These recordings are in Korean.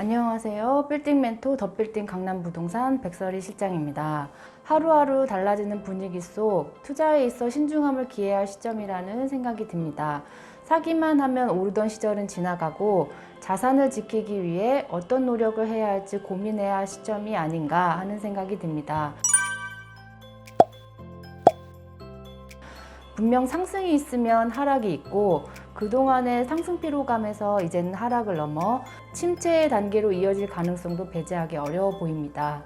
안녕하세요. 빌딩 멘토 더 빌딩 강남부동산 백설희 실장입니다. 하루하루 달라지는 분위기 속 투자에 있어 신중함을 기해야 할 시점이라는 생각이 듭니다. 사기만 하면 오르던 시절은 지나가고 자산을 지키기 위해 어떤 노력을 해야 할지 고민해야 할 시점이 아닌가 하는 생각이 듭니다. 분명 상승이 있으면 하락이 있고 그동안의 상승 피로감에서 이제는 하락을 넘어 침체의 단계로 이어질 가능성도 배제하기 어려워 보입니다.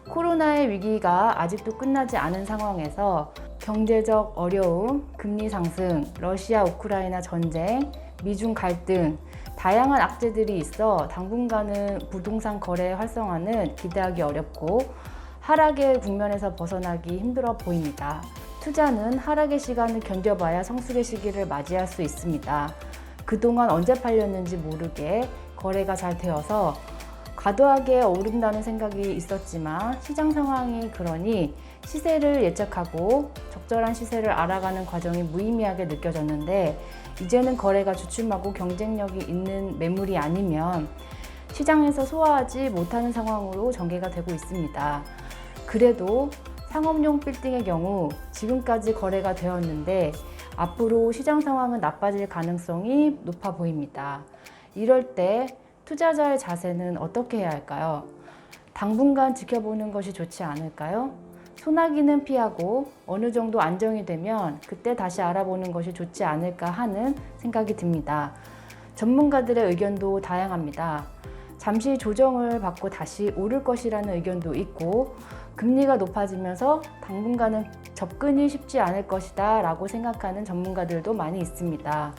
코로나의 위기가 아직도 끝나지 않은 상황에서 경제적 어려움, 금리 상승, 러시아 우크라이나 전쟁, 미중 갈등, 다양한 악재들이 있어 당분간은 부동산 거래 활성화는 기대하기 어렵고 하락의 국면에서 벗어나기 힘들어 보입니다. 투자는 하락의 시간을 견뎌봐야 성숙의 시기를 맞이할 수 있습니다. 그동안 언제 팔렸는지 모르게 거래가 잘 되어서 과도하게 오른다는 생각이 있었지만 시장 상황이 그러니 시세를 예측하고 적절한 시세를 알아가는 과정이 무의미하게 느껴졌는데 이제는 거래가 주춤하고 경쟁력이 있는 매물이 아니면 시장에서 소화하지 못하는 상황으로 전개가 되고 있습니다. 그래도 상업용 빌딩의 경우 지금까지 거래가 되었는데 앞으로 시장 상황은 나빠질 가능성이 높아 보입니다. 이럴 때 투자자의 자세는 어떻게 해야 할까요? 당분간 지켜보는 것이 좋지 않을까요? 소나기는 피하고 어느 정도 안정이 되면 그때 다시 알아보는 것이 좋지 않을까 하는 생각이 듭니다. 전문가들의 의견도 다양합니다. 잠시 조정을 받고 다시 오를 것이라는 의견도 있고 금리가 높아지면서 당분간은 접근이 쉽지 않을 것이다 라고 생각하는 전문가들도 많이 있습니다.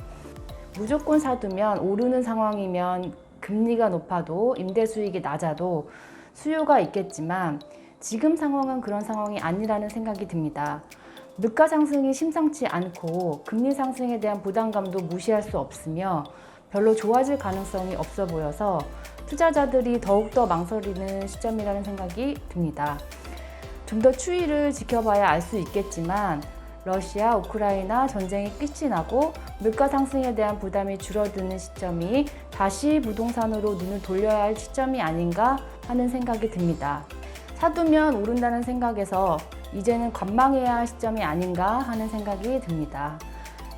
무조건 사두면 오르는 상황이면 금리가 높아도 임대 수익이 낮아도 수요가 있겠지만 지금 상황은 그런 상황이 아니라는 생각이 듭니다. 물가 상승이 심상치 않고 금리 상승에 대한 부담감도 무시할 수 없으며 별로 좋아질 가능성이 없어 보여서 투자자들이 더욱더 망설이는 시점이라는 생각이 듭니다. 좀 더 추이를 지켜봐야 알 수 있겠지만 러시아, 우크라이나 전쟁이 끝이 나고 물가 상승에 대한 부담이 줄어드는 시점이 다시 부동산으로 눈을 돌려야 할 시점이 아닌가 하는 생각이 듭니다. 사두면 오른다는 생각에서 이제는 관망해야 할 시점이 아닌가 하는 생각이 듭니다.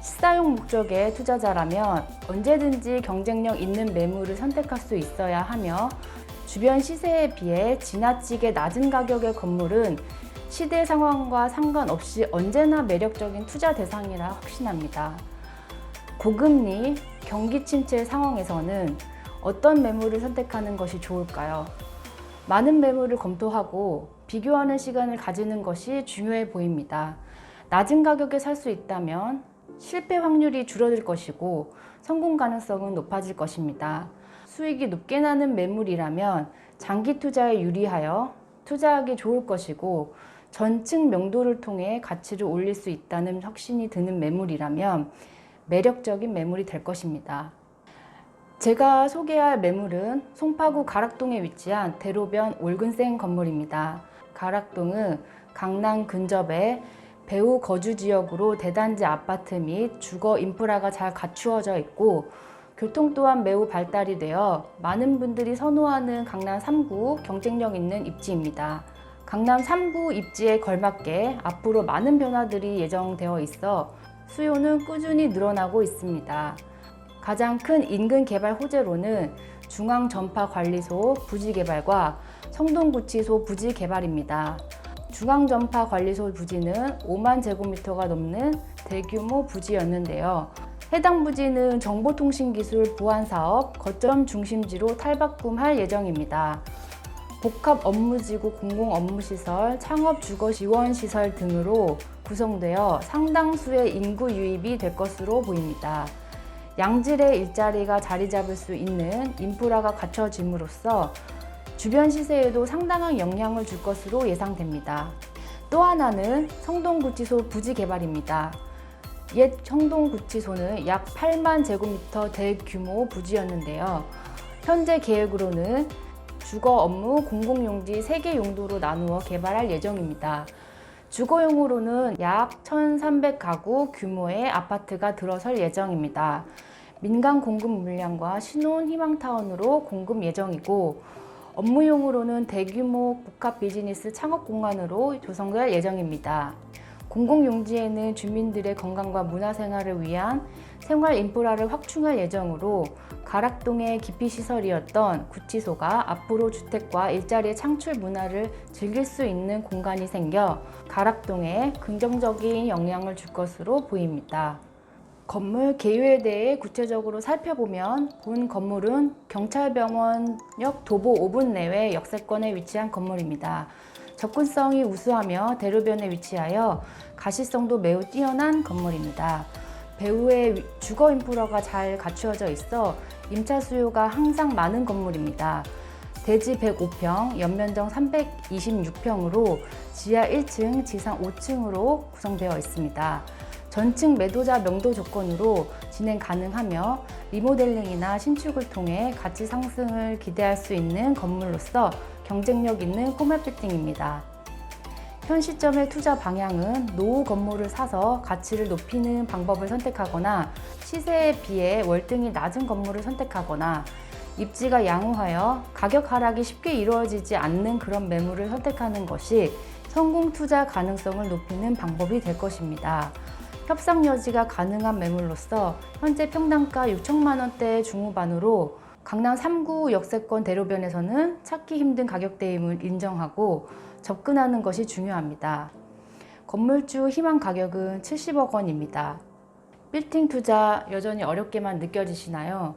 시사용 목적의 투자자라면 언제든지 경쟁력 있는 매물을 선택할 수 있어야 하며 주변 시세에 비해 지나치게 낮은 가격의 건물은 시대 상황과 상관없이 언제나 매력적인 투자 대상이라 확신합니다. 고금리, 경기 침체 상황에서는 어떤 매물을 선택하는 것이 좋을까요? 많은 매물을 검토하고 비교하는 시간을 가지는 것이 중요해 보입니다. 낮은 가격에 살 수 있다면 실패 확률이 줄어들 것이고 성공 가능성은 높아질 것입니다. 수익이 높게 나는 매물이라면 장기 투자에 유리하여 투자하기 좋을 것이고 전층 명도를 통해 가치를 올릴 수 있다는 확신이 드는 매물이라면 매력적인 매물이 될 것입니다. 제가 소개할 매물은 송파구 가락동에 위치한 대로변 올근생 건물입니다. 가락동은 강남 근접에 배후 거주 지역으로 대단지 아파트 및 주거 인프라가 잘 갖추어져 있고 교통 또한 매우 발달이 되어 많은 분들이 선호하는 강남 3구 경쟁력 있는 입지입니다. 강남 3구 입지에 걸맞게 앞으로 많은 변화들이 예정되어 있어 수요는 꾸준히 늘어나고 있습니다. 가장 큰 인근 개발 호재로는 중앙전파관리소 부지 개발과 성동구치소 부지 개발입니다. 중앙전파관리소 부지는 5만 제곱미터가 넘는 대규모 부지였는데요. 해당 부지는 정보통신기술 보안사업 거점 중심지로 탈바꿈할 예정입니다. 복합 업무지구 공공업무시설, 창업주거지원시설 등으로 구성되어 상당수의 인구 유입이 될 것으로 보입니다. 양질의 일자리가 자리 잡을 수 있는 인프라가 갖춰짐으로써 주변 시세에도 상당한 영향을 줄 것으로 예상됩니다. 또 하나는 성동구치소 부지 개발입니다. 옛 성동구치소는 약 8만 제곱미터 대규모 부지였는데요. 현재 계획으로는 주거 업무 공공용지 3개 용도로 나누어 개발할 예정입니다. 주거용으로는 약 1,300가구 규모의 아파트가 들어설 예정입니다. 민간 공급 물량과 신혼 희망타운으로 공급 예정이고 업무용으로는 대규모 복합 비즈니스 창업 공간으로 조성될 예정입니다. 공공용지에는 주민들의 건강과 문화생활을 위한 생활 인프라를 확충할 예정으로 가락동의 기피시설이었던 구치소가 앞으로 주택과 일자리의 창출 문화를 즐길 수 있는 공간이 생겨 가락동에 긍정적인 영향을 줄 것으로 보입니다. 건물 개요에 대해 구체적으로 살펴보면 본 건물은 경찰병원역 도보 5분 내외 역세권에 위치한 건물입니다. 접근성이 우수하며 대로변에 위치하여 가시성도 매우 뛰어난 건물입니다. 배후에 주거 인프라가 잘 갖추어져 있어 임차 수요가 항상 많은 건물입니다. 대지 105평, 연면적 326평으로 지하 1층, 지상 5층으로 구성되어 있습니다. 전층 매도자 명도 조건으로 진행 가능하며 리모델링이나 신축을 통해 가치 상승을 기대할 수 있는 건물로서 경쟁력 있는 포맷 빌딩입니다. 현 시점의 투자 방향은 노후 건물을 사서 가치를 높이는 방법을 선택하거나 시세에 비해 월등히 낮은 건물을 선택하거나 입지가 양호하여 가격 하락이 쉽게 이루어지지 않는 그런 매물을 선택하는 것이 성공 투자 가능성을 높이는 방법이 될 것입니다. 협상 여지가 가능한 매물로서 현재 평당가 6천만 원대 중후반으로 강남 3구 역세권 대로변에서는 찾기 힘든 가격대임을 인정하고 접근하는 것이 중요합니다. 건물주 희망 가격은 70억 원입니다. 빌딩 투자 여전히 어렵게만 느껴지시나요?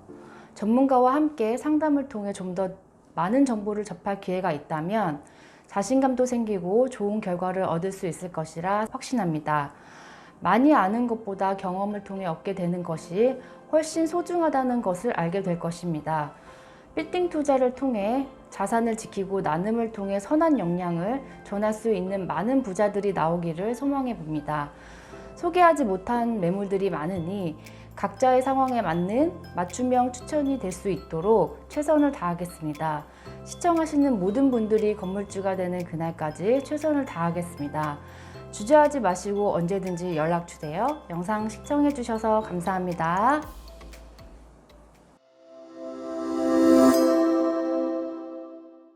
전문가와 함께 상담을 통해 좀 더 많은 정보를 접할 기회가 있다면 자신감도 생기고 좋은 결과를 얻을 수 있을 것이라 확신합니다. 많이 아는 것보다 경험을 통해 얻게 되는 것이 훨씬 소중하다는 것을 알게 될 것입니다. 빌딩 투자를 통해 자산을 지키고 나눔을 통해 선한 영향을 전할 수 있는 많은 부자들이 나오기를 소망해 봅니다. 소개하지 못한 매물들이 많으니 각자의 상황에 맞는 맞춤형 추천이 될 수 있도록 최선을 다하겠습니다. 시청하시는 모든 분들이 건물주가 되는 그날까지 최선을 다하겠습니다. 주저하지 마시고 언제든지 연락 주세요. 영상 시청해 주셔서 감사합니다.